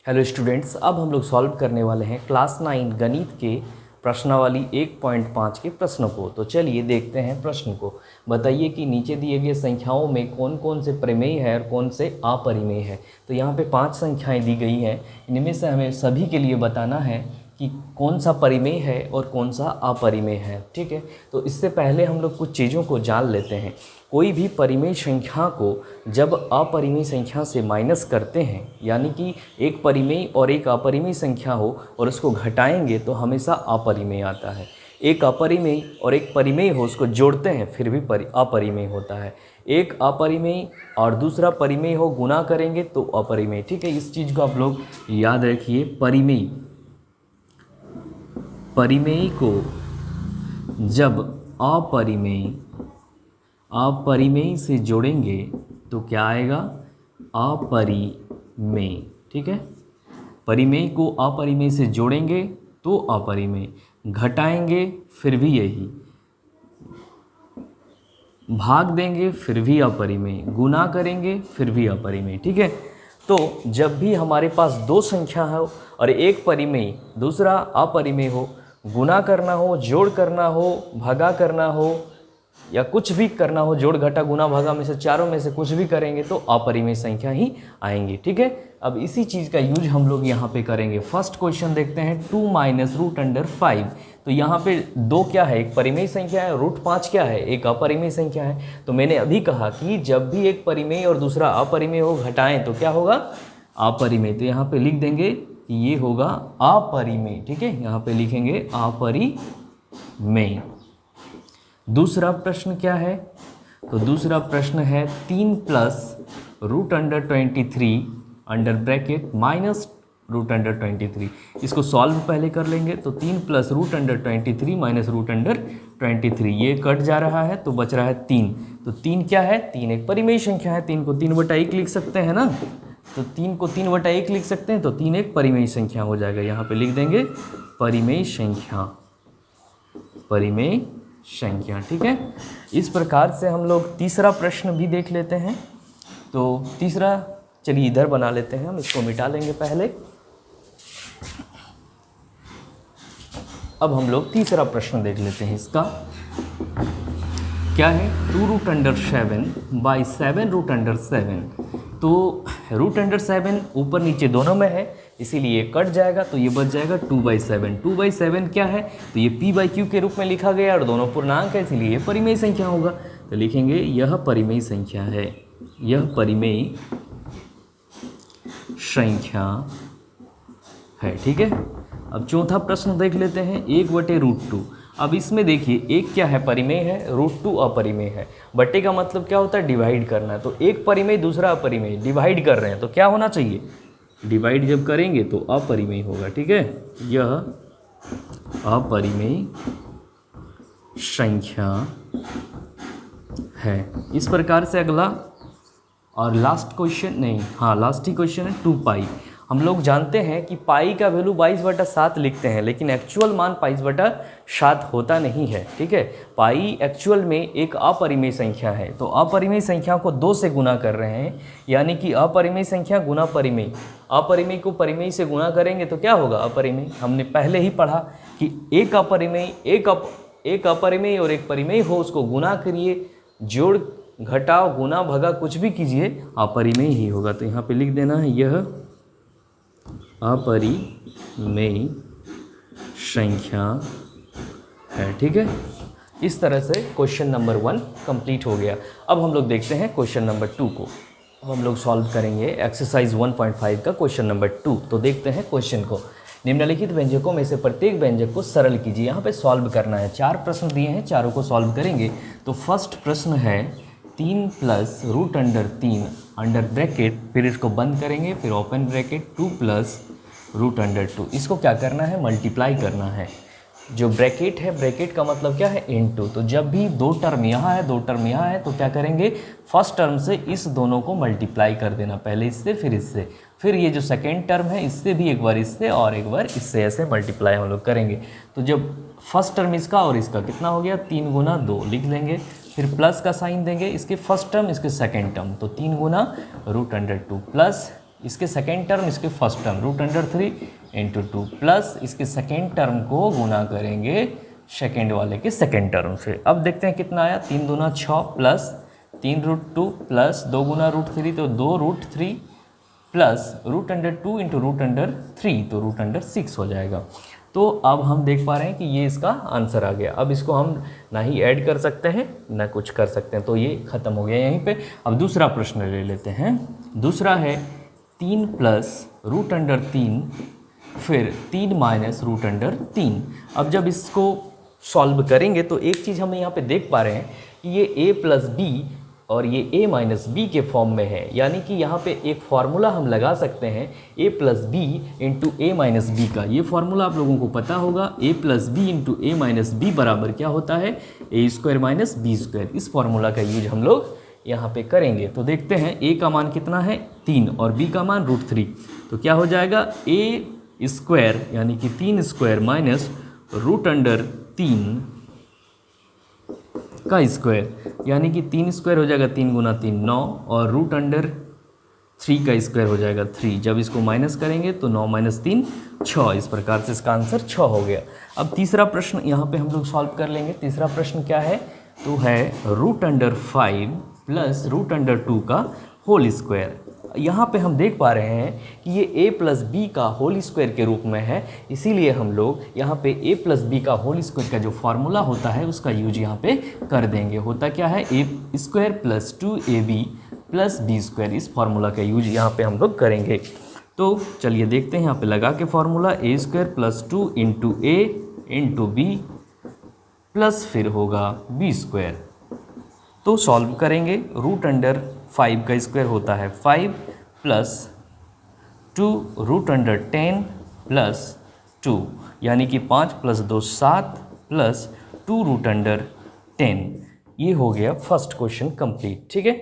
Hello students, अब हम लोग सॉल्व करने वाले हैं क्लास 9 गणित के प्रश्नावली 1.5 के प्रश्नों को। तो चलिए देखते हैं प्रश्न को। बताइए कि नीचे दिए गए संख्याओं में कौन कौन से परिमेय है और कौन से अपरिमेय है। तो यहाँ पे 5 संख्याएं दी गई हैं, इनमें से हमें सभी के लिए बताना है कि कौन सा परिमेय है और कौन सा अपरिमेय है। ठीक है, तो इससे पहले हम लोग कुछ चीज़ों को जान लेते हैं। कोई भी परिमेय संख्या को जब अपरिमेय संख्या से माइनस करते हैं, यानी कि एक परिमेय और एक अपरिमेय संख्या हो और उसको घटाएंगे तो हमेशा अपरिमेय आता है। एक अपरिमेय और एक परिमेय हो, उसको जोड़ते हैं फिर भी अपरिमेय होता है। एक अपरिमेय और दूसरा परिमेय हो, गुना करेंगे तो अपरिमेय। ठीक है, इस चीज़ को आप लोग याद रखिए। परिमेय को जब अपरिमेय से जोड़ेंगे तो क्या आएगा? अपरिमेय। ठीक है, परिमेय को अपरिमेय से जोड़ेंगे तो अपरिमेय, घटाएंगे फिर भी यही, भाग देंगे फिर भी अपरिमेय, गुना करेंगे फिर भी अपरिमेय। ठीक है, तो जब भी हमारे पास दो संख्या हो और एक परिमेय दूसरा अपरिमेय हो, गुना करना हो, जोड़ करना हो, भागा करना हो या कुछ भी करना हो, जोड़ घटा गुना भागा में से चारों में से कुछ भी करेंगे तो अपरिमेय संख्या ही आएंगी। ठीक है, अब इसी चीज़ का यूज हम लोग यहाँ पे करेंगे। फर्स्ट क्वेश्चन देखते हैं, 2 माइनस रूट अंडर 5। तो यहाँ पे 2 क्या है? एक परिमेय संख्या है, रूट 5 क्या है? एक अपरिमेय संख्या है। तो मैंने अभी कहा कि जब भी एक परिमेय और दूसरा अपरिमेय हो, घटाएं तो क्या होगा? अपरिमेय। तो यहाँ पे लिख देंगे ये होगा अपरिमेय। ठीक है, यहाँ पे लिखेंगे अपरिमेय। दूसरा प्रश्न क्या है? तो दूसरा प्रश्न है 3 plus root under 23 under bracket minus root under 23। इसको सॉल्व पहले कर लेंगे। तो 3 plus root under 23 minus root under 23, ये कट जा रहा है तो बच रहा है 3। तो 3 क्या है? 3 एक परिमेय संख्या है। 3 को 3/1 लिख सकते हैं ना, तो 3 को 3/1 लिख सकते हैं, तो 3 एक परिमेय संख्या हो जाएगा। यहाँ पे लिख देंगे परिमेय संख्या। ठीक है, इस प्रकार से हम लोग तीसरा प्रश्न भी देख लेते हैं। तो तीसरा, चलिए इधर बना लेते हैं, हम इसको मिटा लेंगे पहले। अब हम लोग तीसरा प्रश्न देख लेते हैं। इसका क्या है? 2 root under 7 by 7 root under 7। तो रूट अंडर 7 ऊपर नीचे दोनों में है, इसीलिए कट जाएगा, तो ये बच जाएगा 2/7। 2/7 क्या है? तो ये p/q के रूप में लिखा गया और दोनों पूर्णांक है, इसीलिए ये परिमेय संख्या होगा। तो लिखेंगे यह परिमेय संख्या है, यह परिमेय संख्या है। ठीक है, अब चौथा प्रश्न देख लेते हैं, 1/√2। अब इसमें देखिए, एक क्या है? परिमेय है, √2 अपरिमेय है। बट्टे का मतलब क्या होता है? डिवाइड करना है। तो एक परिमेय दूसरा अपरिमेय, डिवाइड कर रहे हैं तो क्या होना चाहिए? डिवाइड जब करेंगे तो अपरिमेय होगा। ठीक है, यह अपरिमेय संख्या है। इस प्रकार से अगला और लास्ट क्वेश्चन, नहीं हाँ लास्ट ही क्वेश्चन है 2π। हम लोग जानते हैं कि पाई का वैल्यू 22/7 लिखते हैं, लेकिन एक्चुअल मान 22/7 होता नहीं है। ठीक है, पाई एक्चुअल में एक अपरिमेय संख्या है। तो अपरिमेय संख्या को 2 से गुना कर रहे हैं, यानी कि अपरिमेय संख्या गुना परिमेय। अपरिमेय को परिमेय से गुना करेंगे तो क्या होगा? अपरिमेय। हमने पहले ही पढ़ा कि एक अपरिमेय एक अपरिमेय और एक परिमेय हो, उसको गुना करिए, जोड़ घटाओ गुना भगा कुछ भी कीजिए, अपरिमेय ही होगा। तो यहाँ पे लिख देना है यह अपरिमेय संख्या है। ठीक है, इस तरह से क्वेश्चन नंबर 1 कंप्लीट हो गया। अब हम लोग देखते हैं क्वेश्चन नंबर 2 को। अब हम लोग सॉल्व करेंगे एक्सरसाइज 1.5 का क्वेश्चन नंबर 2। तो देखते हैं क्वेश्चन को। निम्नलिखित व्यंजकों में से प्रत्येक व्यंजक को सरल कीजिए। यहाँ पे सॉल्व करना है। 4 प्रश्न दिए हैं, चारों को सॉल्व करेंगे। तो फर्स्ट प्रश्न है 3 plus root under 3 under bracket, फिर इसको बंद करेंगे, फिर open bracket 2 plus root under 2। इसको क्या करना है? मल्टीप्लाई करना है। जो ब्रैकेट है, ब्रैकेट का मतलब क्या है? इनटू। तो जब भी 2 टर्म यहाँ है, 2 टर्म यहाँ है, तो क्या करेंगे? फर्स्ट टर्म से इस दोनों को मल्टीप्लाई कर देना, पहले इससे फिर इससे, फिर ये जो सेकेंड टर्म है इससे भी एक बार इससे और एक बार इससे, ऐसे मल्टीप्लाई हम लोग करेंगे। तो जब फर्स्ट टर्म इसका और इसका कितना हो गया? 3 गुना 2 लिख लेंगे, फिर प्लस का साइन देंगे, इसके फर्स्ट टर्म इसके सेकेंड टर्म, तो 3 गुना रूट अंडर 2 प्लस इसके सेकेंड टर्म इसके फर्स्ट टर्म √3 इंटू 2 प्लस इसके सेकेंड टर्म को गुना करेंगे सेकेंड वाले के सेकेंड टर्म से। अब देखते हैं कितना आया, 3 दूना 6 प्लस 3√2 प्लस 2 गुना √3 तो 2√3 प्लस √2 इंटू √3 तो √6 हो जाएगा। तो अब हम देख पा रहे हैं कि ये इसका आंसर आ गया। अब इसको हम ना ही ऐड कर सकते हैं ना कुछ कर सकते हैं, तो ये ख़त्म हो गया यहीं पे। अब दूसरा प्रश्न ले लेते हैं। दूसरा है 3 प्लस √3 फिर 3 माइनस √3। अब जब इसको सॉल्व करेंगे तो एक चीज़ हम यहाँ पे देख पा रहे हैं कि ये a प्लस बी और ये a माइनस बी के फॉर्म में है, यानी कि यहाँ पे एक फार्मूला हम लगा सकते हैं a plus B into A minus B का। ये फार्मूला आप लोगों को पता होगा, a plus B into A minus B बराबर क्या होता है, a² माइनस b²। इस फार्मूला का यूज हम लोग यहाँ पे करेंगे। तो देखते हैं a का मान कितना है 3 और b का मान √3, तो क्या हो जाएगा a² यानी कि 3² माइनस √3 का स्क्वायर, यानी कि 3² हो जाएगा, 3 गुना 3 9 और √3 का स्क्वायर हो जाएगा 3। जब इसको माइनस करेंगे तो 9 माइनस 3 6। इस प्रकार से इसका आंसर 6 हो गया। अब तीसरा प्रश्न यहाँ पे हम लोग सॉल्व कर लेंगे। तीसरा प्रश्न क्या है, तो है √5 प्लस √2 का होल स्क्वायर। यहाँ पे हम देख पा रहे हैं कि ये a प्लस बी का होल स्क्वायर के रूप में है, इसीलिए हम लोग यहाँ पे a प्लस बी का होल स्क्वायर का जो फार्मूला होता है उसका यूज यहाँ पे कर देंगे। होता क्या है, a² plus 2ab plus b²। इस फार्मूला का यूज यहाँ पे हम लोग करेंगे। तो चलिए देखते हैं यहाँ पे लगा के formula a² plus 2 into a into B plus फिर होगा b²। तो सॉल्व करेंगे। √5 का स्क्वायर होता है 5 प्लस 2 √10 प्लस 2, यानी कि 5 प्लस 2 7 प्लस 2 √10। ये हो गया फर्स्ट क्वेश्चन कंप्लीट। ठीक है,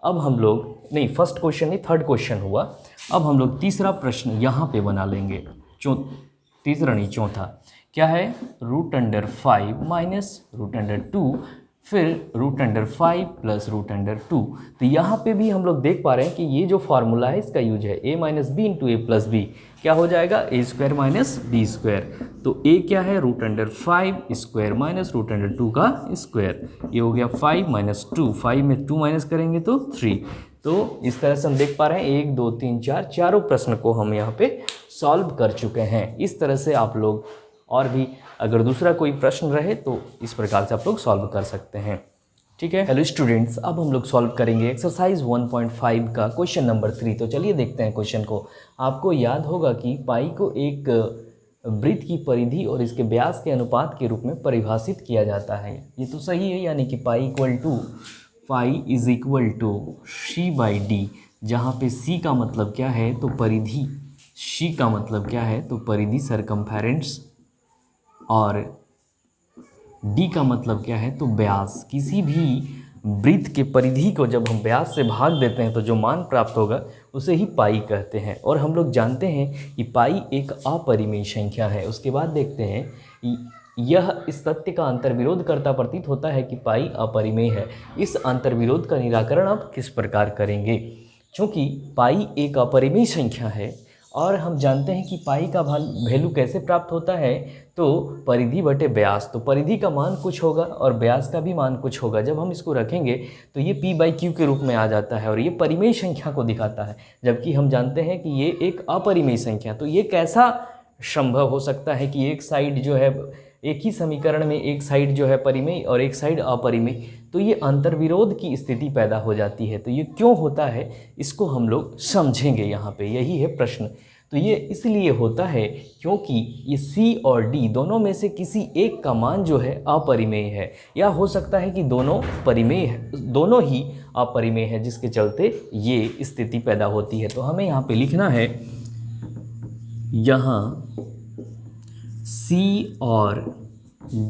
अब हम लोग नहीं, फर्स्ट क्वेश्चन नहीं, थर्ड क्वेश्चन हुआ। अब हम लोग तीसरा प्रश्न यहाँ पे बना लेंगे। तीसरा नहीं, चौथा क्या है, √5 माइनस √2 फिर √5 प्लस √2। तो यहाँ पे भी हम लोग देख पा रहे हैं कि ये जो फार्मूला है इसका यूज है a minus B into A plus B. क्या हो जाएगा, a² माइनस b²। तो a क्या है, √5² माइनस √2 का स्क्वायर। ये हो गया 5 माइनस 2, 5 में 2 माइनस करेंगे तो 3। तो इस तरह से हम देख पा रहे हैं 1 2 3 4 चारों प्रश्न को हम यहाँ पे सॉल्व कर चुके हैं। इस तरह से आप लोग और भी अगर दूसरा कोई प्रश्न रहे तो इस प्रकार से आप लोग सॉल्व कर सकते हैं। ठीक है, हेलो स्टूडेंट्स, अब हम लोग सॉल्व करेंगे एक्सरसाइज 1.5 का क्वेश्चन नंबर 3। तो चलिए देखते हैं क्वेश्चन को। आपको याद होगा कि पाई को एक वृत्त की परिधि और इसके व्यास के अनुपात के रूप में परिभाषित किया जाता है। ये तो सही है, यानी कि pi is equal to c/d, जहाँ पे c का मतलब क्या है तो परिधि, c का मतलब क्या है तो परिधि सरकमफेरेंस, और d का मतलब क्या है तो व्यास। किसी भी वृत्त के परिधि को जब हम व्यास से भाग देते हैं तो जो मान प्राप्त होगा उसे ही पाई कहते हैं। और हम लोग जानते हैं कि पाई एक अपरिमेय संख्या है। उसके बाद देखते हैं, यह इस तथ्य का अंतर्विरोध करता प्रतीत होता है कि पाई अपरिमेय है। इस अंतर्विरोध का निराकरण आप किस प्रकार करेंगे। चूँकि पाई एक अपरिमेय संख्या है और हम जानते हैं कि पाई का वैल्यू कैसे प्राप्त होता है, तो परिधि बटे व्यास। तो परिधि का मान कुछ होगा और व्यास का भी मान कुछ होगा। जब हम इसको रखेंगे तो ये p/q के रूप में आ जाता है और ये परिमेय संख्या को दिखाता है, जबकि हम जानते हैं कि ये एक अपरिमेय संख्या। तो ये कैसा संभव हो सकता है कि एक साइड जो है, एक ही समीकरण में एक साइड जो है परिमेय और एक साइड अपरिमेय, तो ये अंतर्विरोध की स्थिति पैदा हो जाती है। तो ये क्यों होता है इसको हम लोग समझेंगे यहाँ पे, यही है प्रश्न। तो ये इसलिए होता है क्योंकि ये c और d दोनों में से किसी एक का मान जो है अपरिमेय है, या हो सकता है कि दोनों परिमेय है, दोनों ही अपरिमेय है, जिसके चलते ये स्थिति पैदा होती है। तो हमें यहाँ पे लिखना है, यहाँ c और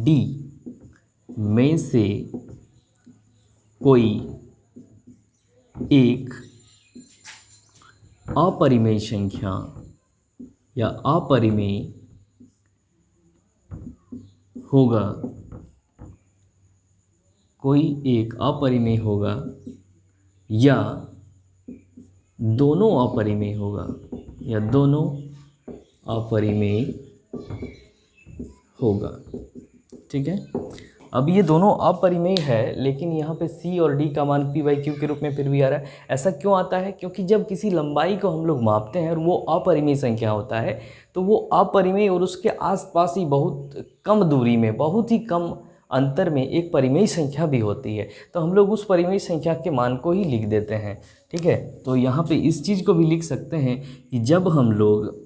d में से कोई एक अपरिमेय संख्या या अपरिमेय होगा, कोई एक अपरिमेय होगा, या दोनों अपरिमेय होगा या दोनों अपरिमेय होगा। ठीक है, अब ये दोनों अपरिमेय है, लेकिन यहाँ पे c और d का मान p/q के रूप में फिर भी आ रहा है। ऐसा क्यों आता है? क्योंकि जब किसी लंबाई को हम लोग मापते हैं और वो अपरिमेय संख्या होता है, तो वो अपरिमेय और उसके आसपास ही बहुत कम दूरी में, बहुत ही कम अंतर में एक परिमेय संख्या भी होती है, तो हम लोग उस परिमेय संख्या के मान को ही लिख देते हैं। ठीक है, तो यहाँ पे इस चीज़ को भी लिख सकते हैं कि जब हम लोग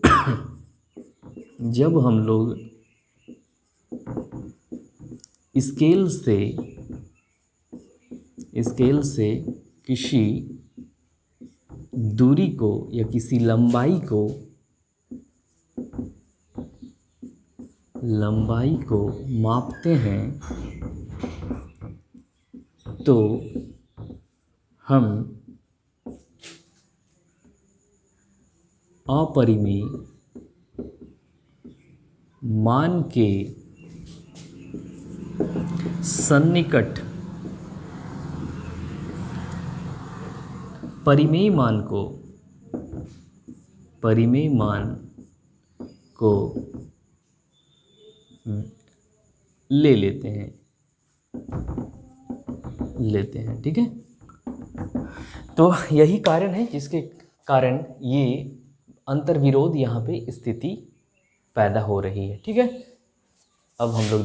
स्केल से किसी दूरी को या किसी लंबाई को मापते हैं, तो हम अपरिमेय मान के सन्निकट परिमेय मान को ले लेते हैं। ठीक है, तो यही कारण है जिसके कारण ये अंतर्विरोध यहाँ पे स्थिति पैदा हो रही है। ठीक है, अब हम लोग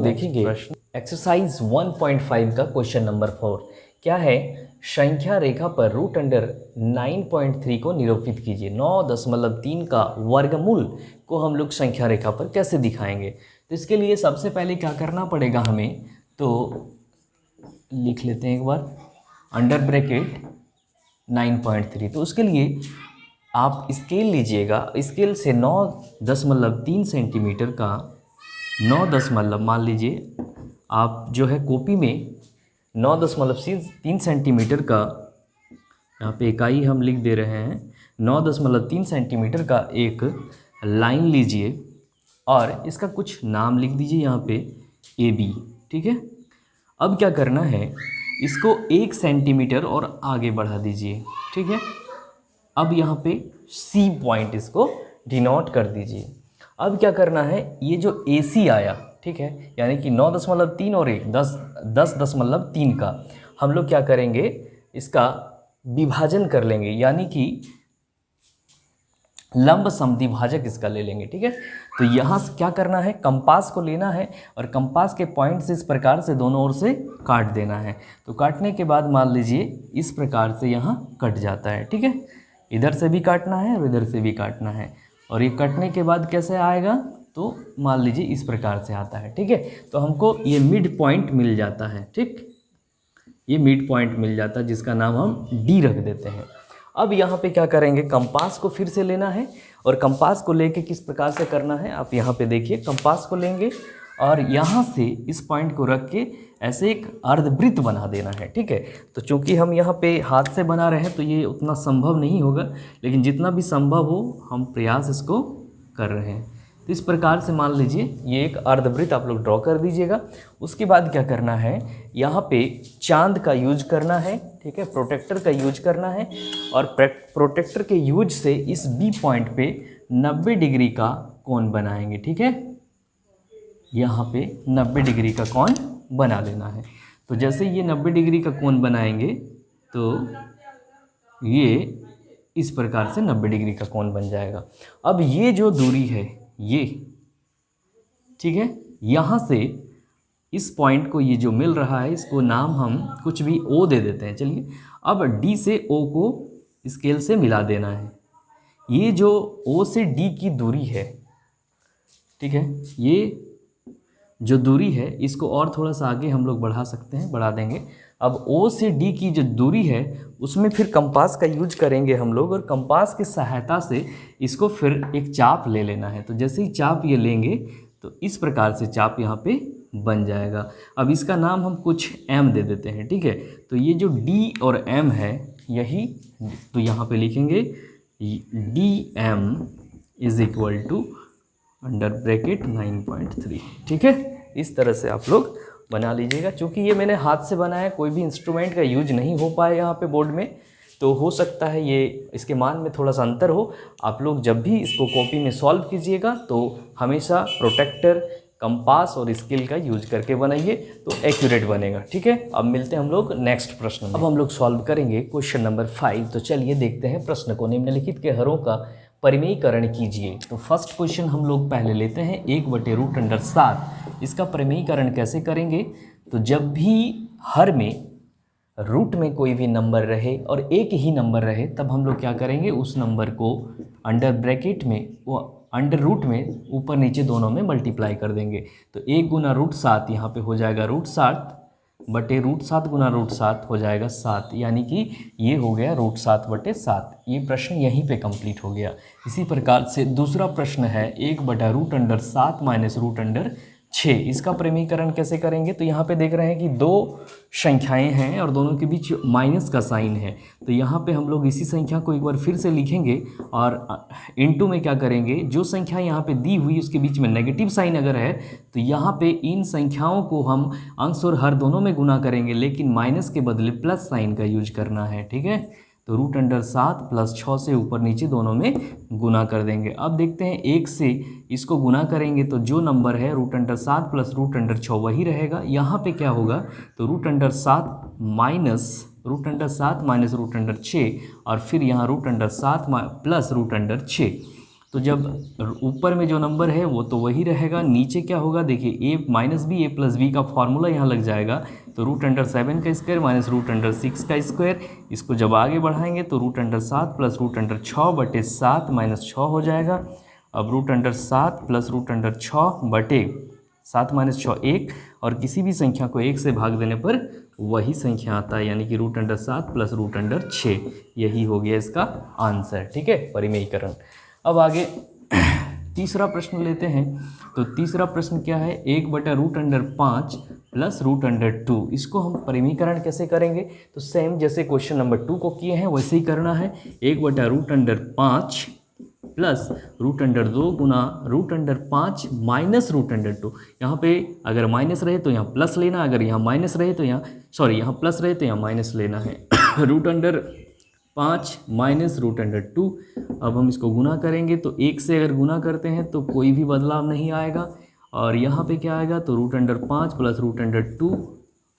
देखेंगे प्रश्न एक्सरसाइज 1.5 का क्वेश्चन नंबर 4। क्या है? संख्या रेखा पर √9.3 को निरूपित कीजिए। 9.3 का वर्गमूल को हम लोग संख्या रेखा पर कैसे दिखाएंगे? तो इसके लिए सबसे पहले क्या करना पड़ेगा हमें, तो लिख लेते हैं एक बार अंडर ब्रैकेट 9.3। तो उसके लिए आप स्केल लीजिएगा, स्केल से 9.3 सेंटीमीटर का 9 मान लीजिए आप जो है कॉपी में 9.3 सेंटीमीटर का, यहाँ पे इकाई हम लिख दे रहे हैं, 9.3 सेंटीमीटर का एक लाइन लीजिए और इसका कुछ नाम लिख दीजिए यहाँ पे AB। ठीक है, अब क्या करना है, इसको 1 सेंटीमीटर और आगे बढ़ा दीजिए। ठीक है, अब यहाँ पे C पॉइंट इसको डिनोट कर दीजिए। अब क्या करना है, ये जो AC आया, ठीक है, यानी कि 9.3 और 1 10.3 का हम लोग क्या करेंगे, इसका विभाजन कर लेंगे, यानी कि लंब समद्विभाजक इसका ले लेंगे। ठीक है, तो यहाँ से क्या करना है, कंपास को लेना है और कंपास के पॉइंट से इस प्रकार से दोनों ओर से काट देना है। तो काटने के बाद मान लीजिए इस प्रकार से यहाँ कट जाता है। ठीक है, इधर से भी काटना है और इधर से भी काटना है, और ये कटने के बाद कैसे आएगा, तो मान लीजिए इस प्रकार से आता है। ठीक है, तो हमको ये मिड पॉइंट मिल जाता है। ठीक, ये मिड पॉइंट मिल जाता है जिसका नाम हम D रख देते हैं। अब यहाँ पे क्या करेंगे, कंपास को फिर से लेना है और कंपास को लेके किस प्रकार से करना है, आप यहाँ पे देखिए, कंपास को लेंगे और यहाँ से इस पॉइंट को रख के ऐसे एक अर्धवृत्त बना देना है। ठीक है, तो चूंकि हम यहाँ पे हाथ से बना रहे हैं तो ये उतना संभव नहीं होगा, लेकिन जितना भी संभव हो हम प्रयास इसको कर रहे हैं। तो इस प्रकार से मान लीजिए ये एक अर्धवृत्त आप लोग ड्रॉ कर दीजिएगा। उसके बाद क्या करना है, यहाँ पे चांद का यूज करना है। ठीक है, प्रोटेक्टर का यूज करना है और प्रोटेक्टर के यूज से इस B पॉइंट पे 90 डिग्री का कोण बनाएंगे। ठीक है, यहाँ पे 90 डिग्री का कोण बना लेना है। तो जैसे ये 90 डिग्री का कोण बनाएंगे तो ये इस प्रकार से 90 डिग्री का कोण बन जाएगा। अब ये जो दूरी है ये, ठीक है, यहाँ से इस पॉइंट को ये जो मिल रहा है इसको नाम हम कुछ भी O दे देते हैं। चलिए, अब D से O को स्केल से मिला देना है। ये जो O से D की दूरी है, ठीक है, ये जो दूरी है इसको और थोड़ा सा आगे हम लोग बढ़ा सकते हैं, बढ़ा देंगे। अब O से D की जो दूरी है उसमें फिर कंपास का यूज करेंगे हम लोग, और कंपास की सहायता से इसको फिर एक चाप ले लेना है। तो जैसे ही चाप ये लेंगे तो इस प्रकार से चाप यहाँ पे बन जाएगा। अब इसका नाम हम कुछ M दे देते हैं। ठीक है, तो ये जो D और M है यही, तो यहाँ पे लिखेंगे DM is equal to under bracket 9.3। ठीक है, इस तरह से आप लोग बना लीजिएगा। चूँकि ये मैंने हाथ से बनाया, कोई भी इंस्ट्रूमेंट का यूज नहीं हो पाया यहाँ पे बोर्ड में, तो हो सकता है ये इसके मान में थोड़ा सा अंतर हो। आप लोग जब भी इसको कॉपी में सॉल्व कीजिएगा तो हमेशा प्रोटेक्टर, कंपास और स्केल का यूज करके बनाइए, तो एक्यूरेट बनेगा। ठीक है, अब मिलते हैं हम लोग नेक्स्ट प्रश्न में। अब हम लोग सॉल्व करेंगे क्वेश्चन नंबर 5। तो चलिए देखते हैं प्रश्न को। निम्नलिखित के हरों का परिमेयीकरण कीजिए। तो फर्स्ट क्वेश्चन हम लोग पहले लेते हैं 1/√7। इसका परिमेयीकरण कैसे करेंगे? तो जब भी हर में रूट में कोई भी नंबर रहे और एक ही नंबर रहे, तब हम लोग क्या करेंगे, उस नंबर को अंडर ब्रैकेट में, वो अंडर रूट में ऊपर नीचे दोनों में मल्टीप्लाई कर देंगे। तो 1 गुना √7 यहाँ पे हो जाएगा √7 बटे √7 गुना √7 हो जाएगा 7, यानी कि ये हो गया √7/7। ये प्रश्न यहीं पे कंप्लीट हो गया। इसी प्रकार से दूसरा प्रश्न है 1/√7 माइनस √6। इसका परिमेयीकरण कैसे करेंगे? तो यहाँ पे देख रहे हैं कि दो संख्याएं हैं और दोनों के बीच माइनस का साइन है। तो यहाँ पे हम लोग इसी संख्या को एक बार फिर से लिखेंगे और इनटू में क्या करेंगे, जो संख्या यहाँ पे दी हुई उसके बीच में नेगेटिव साइन अगर है तो यहाँ पे इन संख्याओं को हम अंश और हर दोनों में गुना करेंगे, लेकिन माइनस के बदले प्लस साइन का यूज करना है। ठीक है, तो √7 प्लस 6 से ऊपर नीचे दोनों में गुना कर देंगे। अब देखते हैं 1 से इसको गुना करेंगे तो जो नंबर है √7 प्लस √6 वही रहेगा। यहाँ पे क्या होगा, तो √7 माइनस √6 और फिर यहाँ √7 प्लस √6। तो जब ऊपर में जो नंबर है वो तो वही रहेगा, नीचे क्या होगा देखिए, a minus B A plus B का फॉर्मूला यहाँ लग जाएगा। तो √7 का स्क्वायर माइनस √6 का स्क्वायर, इसको जब आगे बढ़ाएंगे तो √7 प्लस √6 बटे 7 माइनस 6 हो जाएगा। अब √7 प्लस √6 बटे 7 माइनस 6 1, और किसी भी संख्या को 1 से भाग देने पर वही संख्या आता है, यानी कि √7 प्लस √6। यही हो गया इसका आंसर। ठीक है, परिमेयीकरण। अब आगे तीसरा प्रश्न लेते हैं। तो तीसरा प्रश्न क्या है, 1/√5 प्लस √2। इसको हम परिमेयीकरण कैसे करेंगे? तो सेम जैसे क्वेश्चन नंबर 2 को किए हैं वैसे ही करना है। 1/√5 प्लस √2 गुना √5 माइनस √2। यहाँ पे अगर माइनस रहे तो यहाँ प्लस लेना, अगर यहाँ माइनस रहे तो यहाँ प्लस रहे तो यहाँ माइनस लेना है। √5 माइनस √2। अब हम इसको गुना करेंगे तो 1 से अगर गुना करते हैं तो कोई भी बदलाव नहीं आएगा, और यहाँ पे क्या आएगा, तो √5 प्लस √2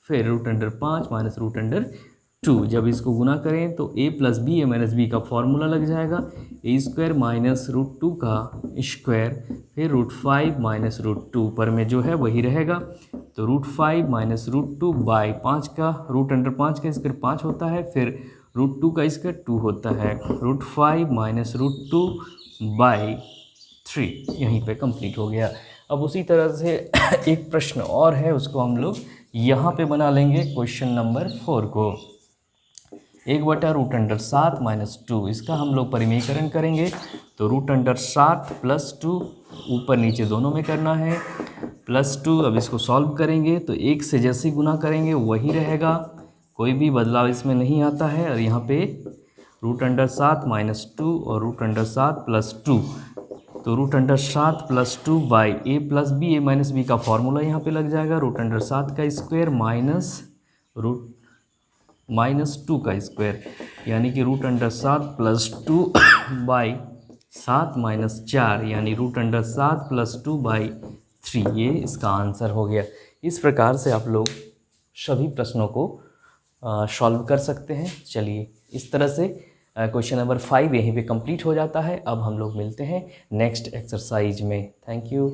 फिर √5 माइनस √2। जब इसको गुना करें तो a plus B A minus B का फॉर्मूला लग जाएगा, a² माइनस √2 का स्क्वायर फिर √5 माइनस √2, पर में जो है वही रहेगा। तो √5 माइनस √2 बाई 5 का √5 का स्क्वायर 5 होता है, फिर √2 का स्क्वायर 2 होता है। √5 माइनस √2 बाई 3 यहीं पे कंप्लीट हो गया। अब उसी तरह से एक प्रश्न और है, उसको हम लोग यहाँ पे बना लेंगे क्वेश्चन नंबर 4 को। 1/√7 माइनस 2, इसका हम लोग परिमेयीकरण करेंगे। तो √7 प्लस 2 ऊपर नीचे दोनों में करना है, प्लस 2। अब इसको सॉल्व करेंगे तो 1 से जैसे गुना करेंगे वही रहेगा, कोई भी बदलाव इसमें नहीं आता है। और यहाँ पे √7 माइनस 2 और √7 प्लस 2, तो √7 plus 2 by a plus B A minus B का फॉर्मूला यहाँ पे लग जाएगा। √7 का स्क्वायर माइनस 2 का स्क्वायर, यानी कि √7 प्लस 2 बाई 7 माइनस 4, यानी √7 प्लस 2 बाई 3। ये इसका आंसर हो गया। इस प्रकार से आप लोग सभी प्रश्नों को सॉल्व कर सकते हैं। चलिए, इस तरह से क्वेश्चन नंबर 5 यहीं पे कंप्लीट हो जाता है। अब हम लोग मिलते हैं नेक्स्ट एक्सरसाइज में। Thank you.